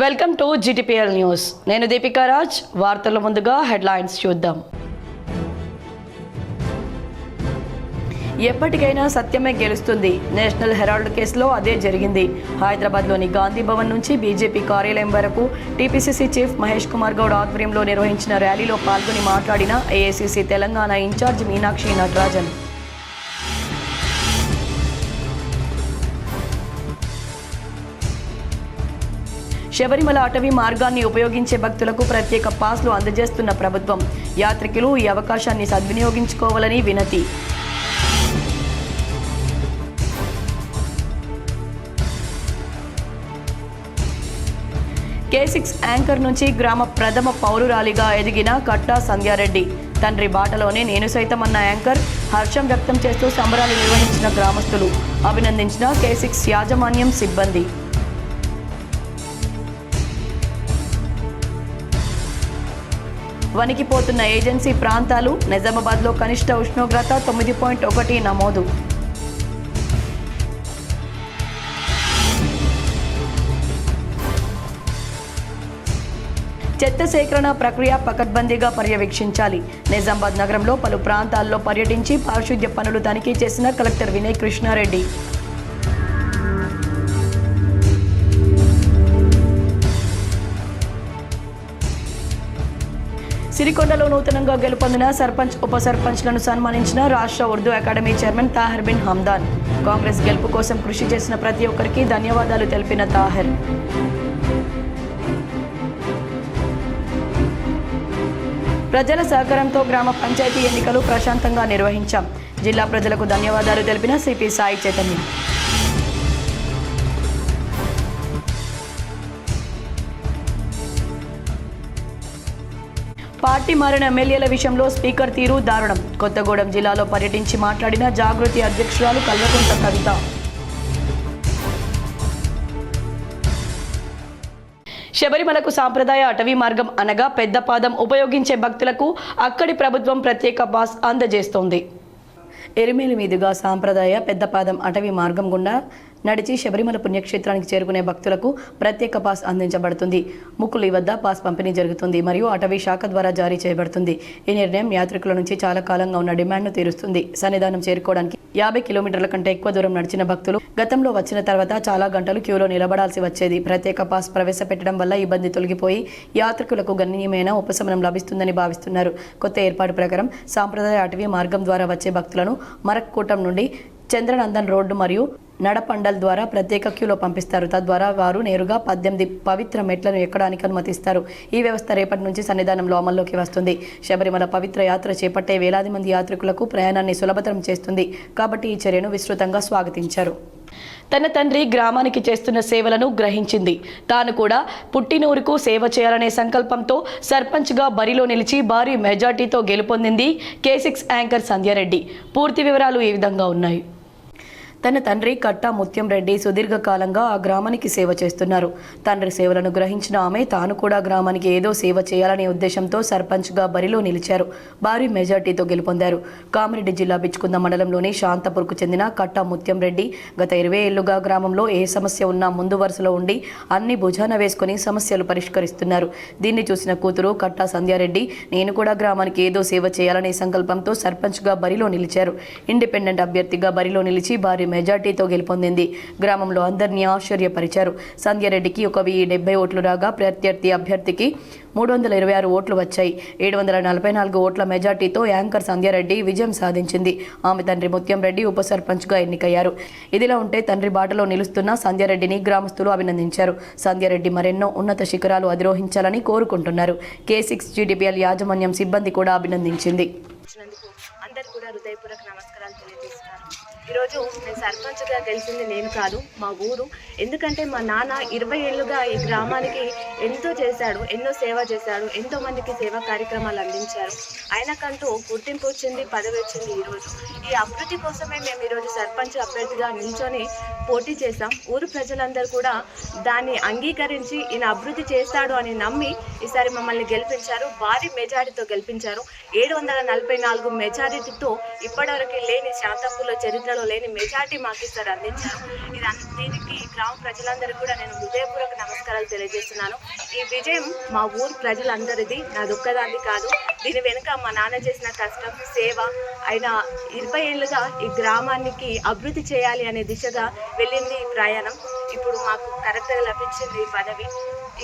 Welcome to GTPL news. నేను దీపికా రాజ్. వార్తల ముందుగా హెడ్లైన్స్ చూద్దాం. ఎప్పటికైనా సత్యమే గెలుస్తుంది. నేషనల్ హెరాల్డ్ కేసులో అదే జరిగింది. హైదరాబాద్లోని గాంధీ భవన్ నుంచి బీజేపీ కార్యాలయం వరకు టీపీసీసీ చీఫ్ మహేష్ కుమార్ గౌడ్ ఆధ్వర్యంలో నిర్వహించిన ర్యాలీలో పాల్గొని మాట్లాడిన ఏఐసీసీ తెలంగాణ ఇన్ఛార్జ్ మీనాక్షి నటరాజన్. శబరిమల అటవీ మార్గాన్ని ఉపయోగించే భక్తులకు ప్రత్యేక పాస్లు అందజేస్తున్న ప్రభుత్వం. యాత్రికులు ఈ అవకాశాన్ని సద్వినియోగించుకోవాలని వినతి. K6 యాంకర్ నుంచి గ్రామ ప్రథమ పౌరురాలిగా ఎదిగిన కట్టా సంధ్యారెడ్డి. తండ్రి బాటలోనే నేను సైతం అన్న యాంకర్ హర్షం వ్యక్తం చేస్తూ సంబరాలు నిర్వహించిన గ్రామస్తులు. అభినందించిన K6 యాజమాన్యం సిబ్బంది. వణికిపోతున్న ఏజెన్సీ ప్రాంతాలు. నిజామాబాద్లో కనిష్ట ఉష్ణోగ్రత 9.1 నమోదు. చెత్త సేకరణ ప్రక్రియ పకడ్బందీగా పర్యవేక్షించాలి. నిజామాబాద్ నగరంలో పలు ప్రాంతాల్లో పర్యటించి పారిశుద్ధ్య పనులు తనిఖీ చేసిన కలెక్టర్ వినయ్ కృష్ణారెడ్డి. సిరికొండలో నూతనంగా గెలుపొందిన సర్పంచ్ ఉప సర్పంచ్లను సన్మానించిన రాష్ట్ర ఉర్దూ అకాడమీ చైర్మన్ తాహిర్ బిన్ హమ్దాన్. కాంగ్రెస్ గెలుపు కోసం కృషి చేసిన ప్రతి ఒక్కరికి ధన్యవాదాలు తెలిపిన తాహిర్. ప్రజల సహకారంతో గ్రామ పంచాయతీ ఎన్నికలు ప్రశాంతంగా నిర్వహించాం. జిల్లా ప్రజలకు ధన్యవాదాలు తెలిపిన సిపి సాయి చైతన్య. పార్టీ మారిన ఎమ్మెల్యేల విషయంలో స్పీకర్ తీరు దారుణం. కొత్తగూడెం జిల్లాలో పర్యటించి మాట్లాడిన జాగృతి అధ్యక్షురాలు కల్వకుంట్ల కవిత. శబరిమలకు సాంప్రదాయ అటవీ మార్గం అనగా పెద్ద పాదం ఉపయోగించే భక్తులకు అక్కడి ప్రభుత్వం ప్రత్యేక పాస్ అందజేస్తోంది. ఎరిమేలి మీదుగా సాంప్రదాయ పెద్దపాదం అటవీ మార్గం గుండా నడిచి శబరిమల పుణ్యక్షేత్రానికి చేరుకునే భక్తులకు ప్రత్యేక పాస్ అందించబడుతుంది. ముక్కులి వద్ద పాస్ పంపిణీ జరుగుతుంది మరియు అటవీ శాఖ ద్వారా జారీ చేయబడుతుంది. ఈ నిర్ణయం యాత్రికుల నుంచి చాలా కాలంగా ఉన్న డిమాండ్ను తీరుస్తుంది. సన్నిధానం చేరుకోవడానికి 50 కిలోమీటర్ల కంటే ఎక్కువ దూరం నడిచిన భక్తులు గతంలో వచ్చిన తర్వాత చాలా గంటలు క్యూలో నిలబడాల్సి వచ్చేది. ప్రత్యేక పాస్ ప్రవేశపెట్టడం వల్ల ఇబ్బంది తొలగిపోయి యాత్రికులకు గణనీయమైన ఉపశమనం లభిస్తుందని భావిస్తున్నారు. కొత్త ఏర్పాటు ప్రకారం సాంప్రదాయ అటవీ మార్గం ద్వారా వచ్చే భక్తులను మరక్కూటం నుండి చంద్రనందన్ రోడ్డు మరియు నడపండల్ ద్వారా ప్రత్యేక క్యూలో పంపిస్తారు. తద్వారా వారు నేరుగా 18 పవిత్ర మెట్లను ఎక్కడానికి అనుమతిస్తారు. ఈ వ్యవస్థ రేపటి నుంచి సన్నిధానంలో అమల్లోకి వస్తుంది. శబరిమల పవిత్ర యాత్ర చేపట్టే వేలాది మంది యాత్రికులకు ప్రయాణాన్ని సులభతరం చేస్తుంది. కాబట్టి ఈ చర్యను విస్తృతంగా స్వాగతించారు. తన తండ్రి గ్రామానికి చేస్తున్న సేవలను గ్రహించింది. తాను కూడా పుట్టినూరుకు సేవ చేయాలనే సంకల్పంతో సర్పంచ్గా బరిలో నిలిచి భారీ మెజార్టీతో గెలుపొందింది K6 యాంకర్ సంధ్యారెడ్డి. పూర్తి వివరాలు ఈ విధంగా ఉన్నాయి. తన తండ్రి కట్టా ముత్యం రెడ్డి సుదీర్ఘకాలంగా ఆ గ్రామానికి సేవ చేస్తున్నారు. తండ్రి సేవలను గ్రహించిన ఆమె తాను కూడా గ్రామానికి ఏదో సేవ చేయాలనే ఉద్దేశంతో సర్పంచ్గా బరిలో నిలిచారు. భారీ మెజార్టీతో గెలుపొందారు. కామారెడ్డి జిల్లా బిచ్చుకుంద మండలంలోని శాంతపూర్కు చెందిన కట్టా ముత్యం రెడ్డి గత 20 ఏళ్లుగా గ్రామంలో ఏ సమస్య ఉన్నా ముందు వరుసలో ఉండి అన్ని భుజాన వేసుకుని సమస్యలు పరిష్కరిస్తున్నారు. దీన్ని చూసిన కూతురు కట్టా సంధ్యారెడ్డి నేను కూడా గ్రామానికి ఏదో సేవ చేయాలనే సంకల్పంతో సర్పంచ్గా బరిలో నిలిచారు. ఇండిపెండెంట్ అభ్యర్థిగా బరిలో నిలిచి భారీ మెజార్టీతో గెలుపొందింది. గ్రామంలో అందరినీ ఆశ్చర్యపరిచారు. సంధ్యారెడ్డికి 1070 ఓట్లు రాగా ప్రత్యర్థి అభ్యర్థికి 326 ఓట్లు వచ్చాయి. 744 ఓట్ల మెజార్టీతో యాంకర్ సంధ్యారెడ్డి విజయం సాధించింది. ఆమె తండ్రి ముత్యం రెడ్డి ఉప సర్పంచ్గా ఎన్నికయ్యారు. ఇదిలా ఉంటే తండ్రి బాటలో నిలుస్తున్న సంధ్యారెడ్డిని గ్రామస్తులు అభినందించారు. సంధ్యారెడ్డి మరెన్నో ఉన్నత శిఖరాలు అధిరోహించాలని కోరుకుంటున్నారు. K6 GTPL యాజమాన్యం సిబ్బంది కూడా అభినందించింది. అందరు కూడా హృదయపూర్వక నమస్కారాలు తెలియజేస్తున్నాను. ఈరోజు నేను సర్పంచ్గా గెలిచింది నేను కాదు, మా ఊరు. ఎందుకంటే మా నాన్న 20 ఏళ్ళుగా ఈ గ్రామానికి ఎంతో చేశాడు, ఎన్నో సేవ చేశాడు, ఎంతో మందికి సేవా కార్యక్రమాలు అందించారు. ఆయనకంటూ గుర్తింపు వచ్చింది, పదవి వచ్చింది. ఈరోజు ఈ అభివృద్ధి కోసమే మేము ఈరోజు సర్పంచ్ అభ్యర్థిగా నిల్చొని పోటీ చేశాం. ఊరు ప్రజలందరూ కూడా దాన్ని అంగీకరించి ఈయన అభివృద్ధి చేస్తాడు అని నమ్మి ఈసారి మమ్మల్ని గెలిపించారు. భారీ మెజారిటీతో గెలిపించారు. 744 మెజారిటీతో ఇప్పటివరకు లేని శాంతపూర్లో చరిత్ర జిల్లాలో లేని మెజార్టీ మాకు ఇస్తారు అందించారు. దీనికి గ్రామ ప్రజలందరికీ కూడా నేను హృదయపూర్వక నమస్కారాలు తెలియజేస్తున్నాను. ఈ విజయం మా ఊరు ప్రజలందరిది, నాది ఒక్కదాన్ని కాదు. దీని వెనుక మా నాన్న చేసిన కష్టం, సేవ, ఆయన 20 ఏళ్ళుగా ఈ గ్రామానికి అభివృద్ధి చేయాలి అనే దిశగా వెళ్ళింది ఈ ప్రయాణం. ఇప్పుడు మాకు కరెక్ట్గా లభించింది ఈ పదవి.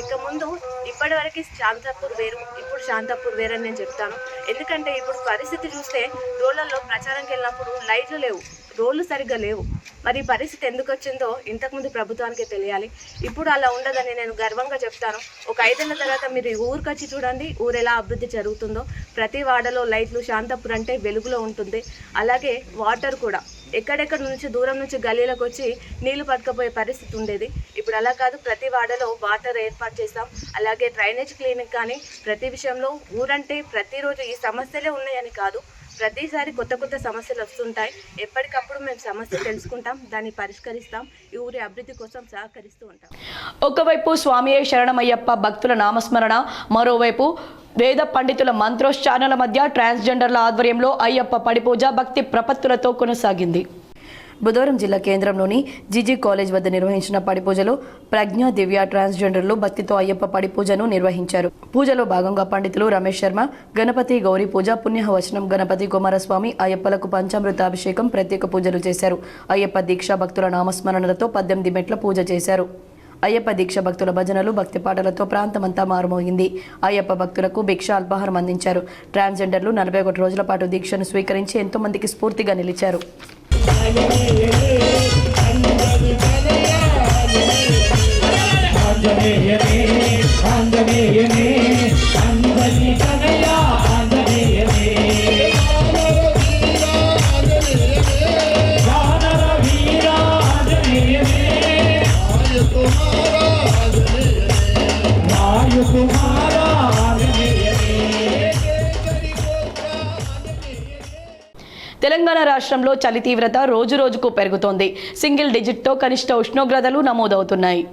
ఇక ముందు ఇప్పటివరకు శాంతాపూర్ వేరు, ఇప్పుడు శాంతాపూర్ వేరు అని నేను చెప్తాను. ఎందుకంటే ఇప్పుడు పరిస్థితి చూస్తే రోడ్లలో ప్రచారంకి వెళ్ళినప్పుడు లైట్లు లేవు, రోడ్లు సరిగ్గా లేవు. మరి పరిస్థితి ఎందుకు వచ్చిందో ఇంతకుముందు ప్రభుత్వానికే తెలియాలి. ఇప్పుడు అలా ఉండదని నేను గర్వంగా చెప్తాను. ఒక 5 ఏళ్ల తర్వాత మీరు ఊరికి వచ్చి చూడండి, ఊరు ఎలా అభివృద్ధి జరుగుతుందో. ప్రతి వాడలో లైట్లు, శాంతాపూర్ అంటే వెలుగులో ఉంటుంది. అలాగే వాటర్ కూడా ఎక్కడెక్కడ నుంచి దూరం నుంచి గల్లీలకు వచ్చి నీళ్లు పట్టుకపోయే పరిస్థితి ఉండేది. ఇప్పుడు అలా కాదు, ప్రతి వాడలో వాటర్ ఏర్పాటు చేస్తాం. అలాగే డ్రైనేజ్ క్లినిక్ కానీ ప్రతి విషయంలో ఊరంటే ప్రతిరోజు ఈ సమస్యలే ఉన్నాయని కాదు, ప్రతిసారి కొత్త కొత్త సమస్యలు వస్తుంటాయి. ఎప్పటికప్పుడు మేము సమస్యలు తెలుసుకుంటాం, దాన్ని పరిష్కరిస్తాం, ఈ ఊరి అభివృద్ధి కోసం సహకరిస్తూ ఉంటాం. ఒకవైపు స్వామియే శరణమయ్యప్ప భక్తుల నామస్మరణ, మరోవైపు వేద పండితుల మంత్రోచ్చారణల మధ్య ట్రాన్స్జెండర్ల ఆధ్వర్యంలో అయ్యప్ప పడిపూజ భక్తి ప్రపత్తులతో కొనసాగింది. బుధవారం జిల్లా కేంద్రంలోని జీజీ కాలేజ్ వద్ద నిర్వహించిన పడిపూజలో ప్రజ్ఞ, దివ్య ట్రాన్స్జెండర్లు భక్తితో అయ్యప్ప పడిపూజను నిర్వహించారు. పూజలో భాగంగా పండితులు రమేష్ శర్మ గణపతి గౌరీ పూజ, పుణ్యవచనం గణపతి కుమారస్వామి అయ్యప్పలకు పంచామృతాభిషేకం, ప్రత్యేక పూజలు చేశారు. అయ్యప్ప దీక్ష భక్తుల నామస్మరణలతో 18 మెట్ల పూజ చేశారు. అయ్యప్ప దీక్ష భక్తుల భజనలు, భక్తి పాటలతో ప్రాంతమంతా మారుమోగింది. అయ్యప్ప భక్తులకు భిక్ష, అల్పాహారం అందించారు. ట్రాన్స్జెండర్లు 41 రోజుల పాటు దీక్షను స్వీకరించి ఎంతో మందికి స్ఫూర్తిగా నిలిచారు. తెలంగాణ రాష్ట్రంలో చలి తీవ్రత రోజు రోజుకు పెరుగుతోంది. సింగిల్ డిజిట్తో కనిష్ట ఉష్ణోగ్రతలు నమోదవుతున్నాయి.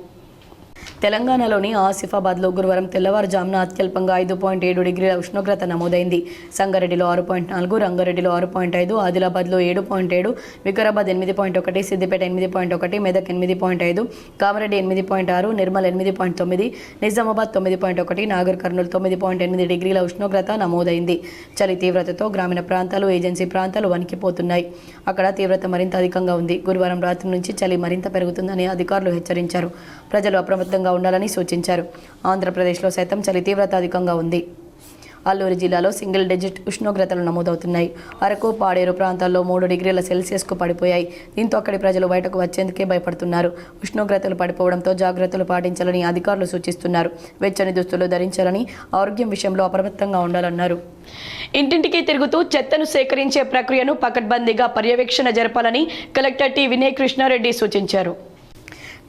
తెలంగాణలోని ఆసిఫాబాద్లో గురువారం తెల్లవారుజామున అత్యల్పంగా 5.7 డిగ్రీల ఉష్ణోగ్రత నమోదైంది. సంగారెడ్డిలో 6.4, రంగారెడ్డిలో 6.5, ఆదిలాబాద్లో 7.7, వికారాబాద్ 8.1, సిద్దిపేట 8.1, మెదక్ 8.5, కామారెడ్డి 8.6, నిర్మల్ 8.9, నిజామాబాద్ 9.1, నాగర్ కర్నూలు 9.8 డిగ్రీల ఉష్ణోగ్రత నమోదైంది. చలి తీవ్రతతో గ్రామీణ ప్రాంతాలు, ఏజెన్సీ ప్రాంతాలు వణికిపోతున్నాయి. అక్కడ తీవ్రత మరింత అధికంగా ఉంది. గురువారం రాత్రి నుంచి చలి మరింత పెరుగుతుందని అధికారులు హెచ్చరించారు. ప్రజలు అప్రమత్తంగా ఉండాలని సూచించారు. ఆంధ్రప్రదేశ్లో సైతం చలి తీవ్రత అధికంగా ఉంది. అల్లూరు జిల్లాలో సింగిల్ డిజిట్ ఉష్ణోగ్రతలు నమోదవుతున్నాయి. అరకు, పాడేరు ప్రాంతాల్లో 3 డిగ్రీల సెల్సియస్కు పడిపోయాయి. దీంతో అక్కడి ప్రజలు బయటకు వచ్చేందుకే భయపడుతున్నారు. ఉష్ణోగ్రతలు పడిపోవడంతో జాగ్రత్తలు పాటించాలని అధికారులు సూచిస్తున్నారు. వెచ్చని దుస్తులు ధరించాలని, ఆరోగ్యం విషయంలో అప్రమత్తంగా ఉండాలన్నారు. ఇంటింటికి తిరుగుతూ చెత్తను సేకరించే ప్రక్రియను పకడ్బందీగా పర్యవేక్షణ జరపాలని కలెక్టర్ టి వినయ్ కృష్ణారెడ్డి సూచించారు.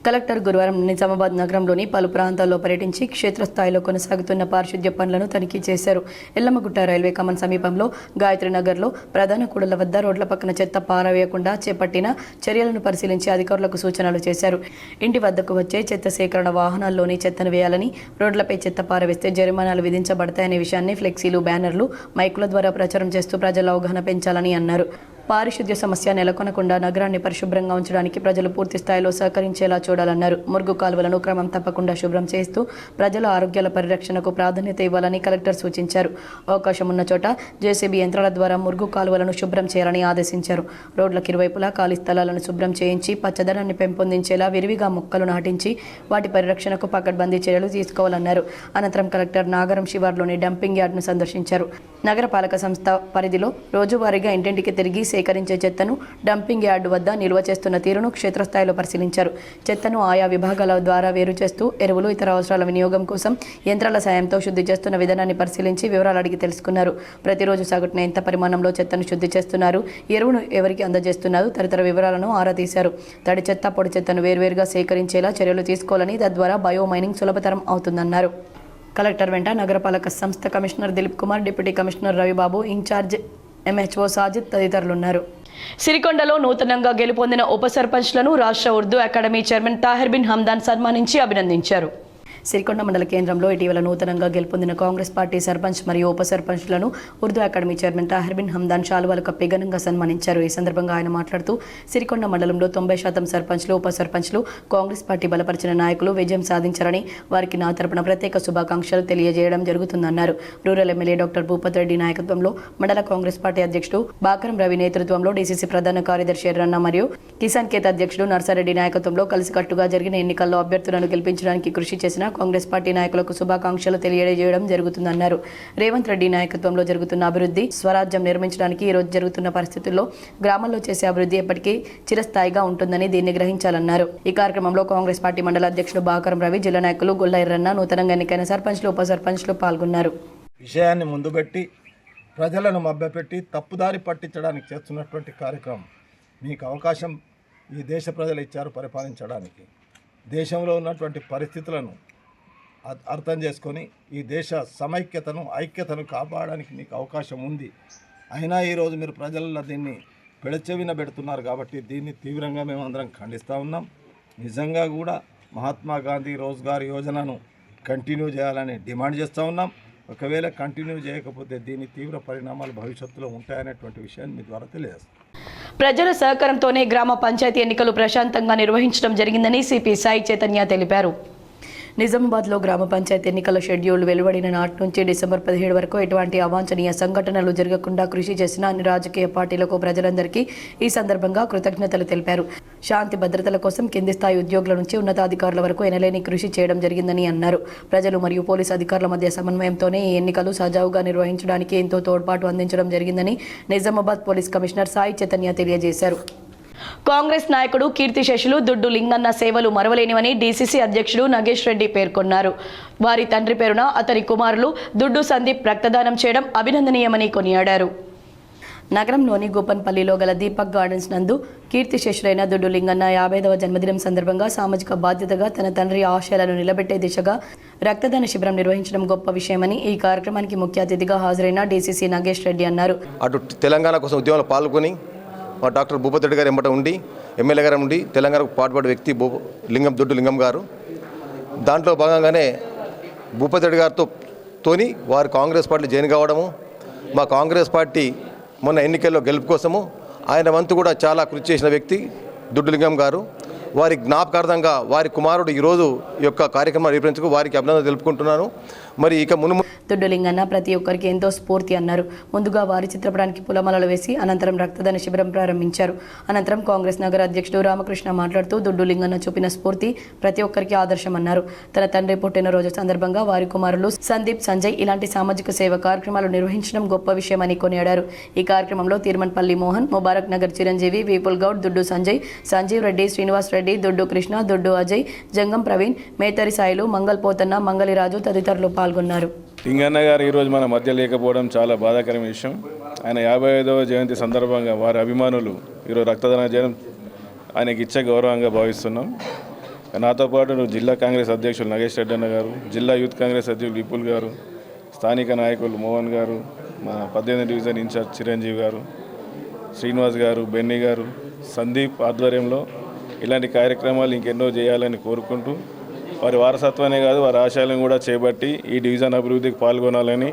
కలెక్టర్ గురువారం నిజామాబాద్ నగరంలోని పలు ప్రాంతాల్లో పర్యటించి క్షేత్రస్థాయిలో కొనసాగుతున్న పారిశుద్ధ్య పనులను తనిఖీ చేశారు. ఎల్లమ్మగుట్ట రైల్వే కమాన్ సమీపంలో గాయత్రి నగర్లో ప్రధాన కూడళ్ల వద్ద రోడ్ల పక్కన చెత్త పారవేయకుండా చేపట్టిన చర్యలను పరిశీలించి అధికారులకు సూచనలు చేశారు. ఇంటి వద్దకు వచ్చే చెత్త సేకరణ వాహనాల్లోని చెత్తను వేయాలని, రోడ్లపై చెత్త పారవేస్తే జరిమానాలు విధించబడతాయనే విషయాన్ని ఫ్లెక్సీలు, బ్యానర్లు, మైకుల ద్వారా ప్రచారం చేస్తూ ప్రజల అవగాహన పెంచాలని అన్నారు. పారిశుద్ధ్య సమస్య నెలకొనకుండా నగరాన్ని పరిశుభ్రంగా ఉంచడానికి ప్రజలు పూర్తి స్థాయిలో సహకరించేలా చూడాలన్నారు. మురుగు కాలువలను క్రమం తప్పకుండా శుభ్రం చేస్తూ ప్రజల ఆరోగ్యాల పరిరక్షణకు ప్రాధాన్యత ఇవ్వాలని కలెక్టర్ సూచించారు. అవకాశం ఉన్న చోట జేసీబీ యంత్రాల ద్వారా మురుగు కాలువలను శుభ్రం చేయాలని ఆదేశించారు. రోడ్లకు ఇరువైపులా ఖాళీ స్థలాలను శుభ్రం చేయించి పచ్చదనాన్ని పెంపొందించేలా విరివిగా మొక్కలు నాటించి వాటి పరిరక్షణకు పకడ్బందీ చర్యలు తీసుకోవాలన్నారు. అనంతరం కలెక్టర్ నాగరం శివార్లోని డంపింగ్ యార్డ్ను సందర్శించారు. నగరపాలక సంస్థ పరిధిలో రోజువారీగా ఇంటింటికి తిరిగి సేకరించే చెత్తను డంపింగ్ యార్డు వద్ద నిల్వ చేస్తున్న తీరును క్షేత్రస్థాయిలో పరిశీలించారు. చెత్తను ఆయా విభాగాల ద్వారా వేరు చేస్తూ ఎరువులు, ఇతర అవసరాల వినియోగం కోసం యంత్రాల సాయంతో శుద్ధి చేస్తున్న విధానాన్ని పరిశీలించి వివరాలు అడిగి తెలుసుకున్నారు. ప్రతిరోజు సగటున ఎంత పరిమాణంలో చెత్తను శుద్ధి చేస్తున్నారు, ఎరువును ఎవరికి అందజేస్తున్నారు తదితర వివరాలను ఆరా తీశారు. తడి చెత్త, పొడి చెత్తను వేర్వేరుగా సేకరించేలా చర్యలు తీసుకోవాలని, తద్వారా బయో మైనింగ్ సులభతరం అవుతుందన్నారు. కలెక్టర్ వెంట నగరపాలక సంస్థ commissioner Dilip Kumar, deputy commissioner Ravibabu, incharge MHO Sajid తదితరులున్నారు. సిరికొండలో నూతనంగా గెలుపొందిన ఉప సర్పంచ్లను రాష్ట్ర ఉర్దూ అకాడమీ చైర్మన్ తాహిర్ బిన్ హమ్దాన్ సన్మానించి అభినందించారు. సిరికొండ మండల కేంద్రంలో ఇటీవల నూతనంగా గెలుపొందిన కాంగ్రెస్ పార్టీ సర్పంచ్ మరియు ఉప సర్పంచ్లను ఉర్దూ అకాడమీ చైర్మన్ తాహిర్ బిన్ హమ్దాన్ శాలువాలు కప్పి ఘనంగా సన్మానించారు. ఈ సందర్భంగా ఆయన మాట్లాడుతూ సిరికొండ మండలంలో 90% సర్పంచ్లు ఉప సర్పంచ్లు కాంగ్రెస్ పార్టీ బలపరిచిన నాయకులు విజయం సాధించారని వారికి నా తరపున ప్రత్యేక శుభాకాంక్షలు తెలియజేయడం జరుగుతుందన్నారు. Rural MLA doctor Bhupath Reddy నాయకత్వంలో మండల కాంగ్రెస్ పార్టీ అధ్యక్షుడు బాకరం రవి నేతృత్వంలో డీసీసీ ప్రధాన కార్యదర్శి ఎర్రన్న మరియు కిసాన్ కేత్ అధ్యక్షుడు నర్సారెడ్డి నాయకత్వంలో కలిసికట్టుగా జరిగిన ఎన్నికల్లో అభ్యర్థులను గెలిపించడానికి కృషి చేసిన కాంగ్రెస్ పార్టీ నాయకులకు శుభాకాంక్షలు తెలియజేయడం జరుగుతుందన్నారు. రేవంత్ రెడ్డి నాయకత్వంలో జరుగుతున్న అభివృద్ధి స్వరాజ్యం నిర్మించడానికి ఈ రోజు జరుగుతున్న పరిస్థితుల్లో గ్రామాల్లో చేసే అభివృద్ధి ఎప్పటికీ చిరస్థాయిగా ఉంటుందని దీన్ని గ్రహించాలన్నారు. ఈ కార్యక్రమంలో కాంగ్రెస్ పార్టీ మండల అధ్యక్షుడు బాకరం రవి, జిల్లా నాయకులు గొల్ల ఎర్రన్న, నూతనంగా ఎన్నికైన సర్పంచ్లు ఉప సర్పంచ్లు పాల్గొన్నారు. విషయాన్ని ముందుపెట్టి ప్రజలను మభ్యపెట్టి తప్పుదారి పట్టించడానికి చేస్తున్నటువంటి కార్యక్రమం మీకు అవకాశం ఈ దేశ ప్రజలు ఇచ్చారు పరిపాలించడానికి. దేశంలో ఉన్నటువంటి పరిస్థితులను అర్థం చేసుకొని ఈ దేశ సమైక్యతను ఐక్యతను కాపాడడానికి మీకు అవకాశం ఉంది. అయినా ఈరోజు మీరు ప్రజల్లో దీన్ని పెడచెవిన పెడుతున్నారు కాబట్టి దీన్ని తీవ్రంగా మేమందరం ఖండిస్తూ ఉన్నాం. నిజంగా కూడా మహాత్మా గాంధీ రోజ్గార్ యోజనను కంటిన్యూ చేయాలని డిమాండ్ చేస్తూ ఉన్నాం. ఒకవేళ కంటిన్యూ చేయకపోతే దీని తీవ్ర పరిణామాలు భవిష్యత్తులో ఉంటాయనేటువంటి విషయాన్ని మీ ద్వారా తెలియజేస్తాం. ప్రజల సహకారంతోనే గ్రామ పంచాయతీ ఎన్నికలు ప్రశాంతంగా నిర్వహించడం జరిగిందని సిపి సాయి చైతన్య తెలిపారు. నిజామాబాద్లో గ్రామ పంచాయతీ ఎన్నికల షెడ్యూల్ వెలువడిన నాటి నుంచి డిసెంబర్ 17 వరకు ఎటువంటి అవాంఛనీయ సంఘటనలు జరగకుండా కృషి చేసిన అన్ని రాజకీయ పార్టీలకు ప్రజలందరికీ ఈ సందర్భంగా కృతజ్ఞతలు తెలిపారు. శాంతి భద్రతల కోసం కింది స్థాయి ఉద్యోగుల నుంచి ఉన్నతాధికారుల వరకు ఎనలేని కృషి చేయడం జరిగిందని అన్నారు. ప్రజలు మరియు పోలీసు అధికారుల మధ్య సమన్వయంతోనే ఈ ఎన్నికలు సజావుగా నిర్వహించడానికి ఎంతో తోడ్పాటు అందించడం జరిగిందని నిజామాబాద్ పోలీస్ కమిషనర్ సాయి చైతన్య తెలియజేశారు. కాంగ్రెస్ నాయకుడు కీర్తిశేషులు దుడ్డు లింగన్న సేవలు మరవలేనివని డీసీసీ అధ్యక్షుడు నగేష్ రెడ్డి పేర్కొన్నారు. వారి తండ్రి పేరున అతని కుమారులు దుడ్డు సందీప్ రక్తదానం చేయడం అభినందనీయమని కొనియాడారు. నగరంలోని గోపన్పల్లిలో గల దీపక్ గార్డెన్స్ నందు కీర్తిశేషులైన దుడ్డు లింగన్న 50వ జన్మదినం సందర్భంగా సామాజిక బాధ్యతగా తన తండ్రి ఆశయాలను నిలబెట్టే దిశగా రక్తదాన శిబిరం నిర్వహించడం గొప్ప విషయమని ఈ కార్యక్రమానికి ముఖ్య అతిథిగా హాజరైన డీసీసీ నగేష్ రెడ్డి అన్నారు. అటు తెలంగాణ కోసం ఉద్యమంలో పాల్గొని మా డాక్టర్ భూపత్ రెడ్డి గారు ఎంబట ఉండి ఎమ్మెల్యే గారు ఉండి తెలంగాణకు పాటుపడే వ్యక్తి దుడ్డు లింగం గారు. దాంట్లో భాగంగానే భూపత్ రెడ్డి గారితోని వారు కాంగ్రెస్ పార్టీ జాయిన్ కావడము, మా కాంగ్రెస్ పార్టీ మొన్న ఎన్నికల్లో గెలుపు కోసము ఆయన వంతు కూడా చాలా కృషి చేసిన వ్యక్తి దుడ్డు లింగం గారు. వారి జ్ఞాపకార్థంగా వారి కుమారుడు ఈరోజు ఈ యొక్క కార్యక్రమం నిర్వహించుకు వారికి అభినందన తెలుపుకుంటున్నాను. మరి ఇక దుడ్డు లింగన్న ప్రతి ఒక్కరికి ఎంతో స్ఫూర్తి అన్నారు. ముందుగా వారి చిత్రపటానికి పూలమాలలు వేసి అనంతరం రక్తదాన శిబిరం ప్రారంభించారు. అనంతరం కాంగ్రెస్ నగర అధ్యక్షుడు రామకృష్ణ మాట్లాడుతూ దుడ్డు లింగన్న చూపిన స్ఫూర్తి ప్రతి ఒక్కరికి ఆదర్శమన్నారు. తన తండ్రి పుట్టినరోజు సందర్భంగా వారి కుమారులు సందీప్, సంజయ్ ఇలాంటి సామాజిక సేవ కార్యక్రమాలు నిర్వహించడం గొప్ప విషయమని కొనియాడారు. ఈ కార్యక్రమంలో తీర్మన్పల్లి మోహన్, ముబారక్ నగర్ చిరంజీవి, వీపుల్ గౌడ్, దుడ్డు సంజయ్, సంజీవ్ రెడ్డి, శ్రీనివాస్ రెడ్డి, దుడ్డు కృష్ణ, దుడ్డు అజయ్, జంగం ప్రవీణ్, మేతరి సాయిలు, మంగల్ పోతన్న, మంగళిరాజు తదితరులు పాల్గొన్నారు. లింగన్న గారు ఈరోజు మన మధ్య లేకపోవడం చాలా బాధాకరమైన విషయం. ఆయన 55వ జయంతి సందర్భంగా వారి అభిమానులు ఈరోజు రక్తదానం చేయడం ఆయనకి ఇచ్చే గౌరవంగా భావిస్తున్నాం. నాతో పాటు జిల్లా కాంగ్రెస్ అధ్యక్షులు నగేష్ రెడ్డి అన్న గారు, జిల్లా యూత్ కాంగ్రెస్ అధ్యక్షులు విపుల్ గారు, స్థానిక నాయకులు మోహన్ గారు, మా 18వ డివిజన్ ఇన్ఛార్జ్ చిరంజీవి గారు, శ్రీనివాస్ గారు, బెన్నీ గారు, సందీప్ ఆధ్వర్యంలో ఇలాంటి కార్యక్రమాలు ఇంకెన్నో చేయాలని కోరుకుంటూ వారి వారసత్వానే కాదు వారి ఆశయాలను కూడా చేపట్టి ఈ డివిజన్ అభివృద్ధికి పాల్గొనాలని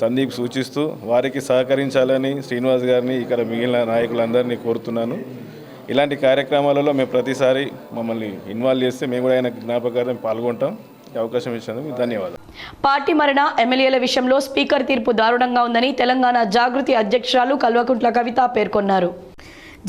సందీప్ సూచిస్తూ వారికి సహకరించాలని శ్రీనివాస్ గారిని ఇక్కడ మిగిలిన నాయకులందరినీ కోరుతున్నాను. ఇలాంటి కార్యక్రమాలలో మేము ప్రతిసారి మమ్మల్ని ఇన్వాల్వ్ చేస్తే మేము కూడా ఆయన జ్ఞాపకార్థం పాల్గొంటాం. అవకాశం ఇచ్చినందుకు ధన్యవాదాలు. పార్టీ మరణ ఎమ్మెల్యేల విషయంలో స్పీకర్ తీర్పు దారుణంగా ఉందని తెలంగాణ జాగృతి అధ్యక్షురాలు కల్వకుంట్ల కవిత పేర్కొన్నారు.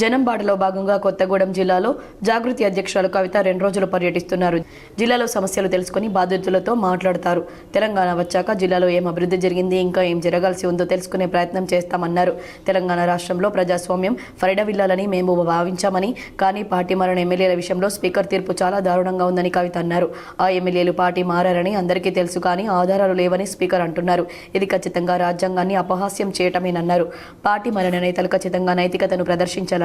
జనంబాటలో భాగంగా కొత్తగూడెం జిల్లాలో జాగృతి అధ్యక్షురాలు కవిత 2 రోజులు పర్యటిస్తున్నారు. జిల్లాలో సమస్యలు తెలుసుకుని బాధితులతో మాట్లాడతారు. తెలంగాణ వచ్చాక జిల్లాలో ఏం అభివృద్ధి జరిగింది, ఇంకా ఏం జరగాల్సి ఉందో తెలుసుకునే ప్రయత్నం చేస్తామన్నారు. తెలంగాణ రాష్ట్రంలో ప్రజాస్వామ్యం ఫరిడవిల్లాలని మేము భావించామని, కానీ పార్టీ మారిన ఎమ్మెల్యేల విషయంలో స్పీకర్ తీర్పు చాలా దారుణంగా ఉందని కవిత అన్నారు. ఆ ఎమ్మెల్యేలు పార్టీ మారారని అందరికీ తెలుసు, కానీ ఆధారాలు లేవని స్పీకర్ అంటున్నారు. ఇది ఖచ్చితంగా రాజ్యాంగాన్ని అపహాస్యం చేయటమేనన్నారు. పార్టీ మారిన నేతలు ఖచ్చితంగా నైతికతను ప్రదర్శించాలి.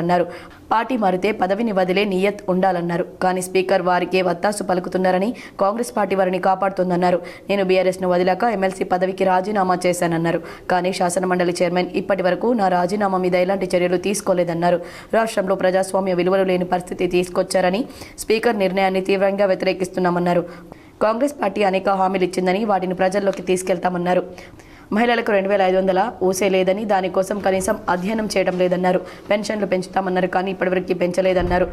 పార్టీ మారితే పదవిని వదిలే నియత్ ఉండాలన్నారు. కానీ స్పీకర్ వారికే వత్తాసు పలుకుతున్నారని, కాంగ్రెస్ పార్టీ వారిని కాపాడుతుందన్నారు. నేను బీఆర్ఎస్ను వదిలాక ఎమ్మెల్సీ పదవికి రాజీనామా చేశానన్నారు. కానీ శాసనమండలి చైర్మన్ ఇప్పటి వరకు నా రాజీనామా మీద ఎలాంటి చర్యలు తీసుకోలేదన్నారు. రాష్ట్రంలో ప్రజాస్వామ్య విలువలు లేని పరిస్థితి తీసుకొచ్చారని, స్పీకర్ నిర్ణయాన్ని తీవ్రంగా వ్యతిరేకిస్తున్నామన్నారు. కాంగ్రెస్ పార్టీ అనేక హామీలు ఇచ్చిందని వాటిని ప్రజల్లోకి తీసుకెళ్తామన్నారు. మహిళలకు 2,500 ఊసే లేదని, దానికోసం కనీసం అధ్యయనం చేయడం లేదన్నారు. పెన్షన్లు పెంచుతామన్నారు, కానీ ఇప్పటివరకు పెంచలేదన్నారు.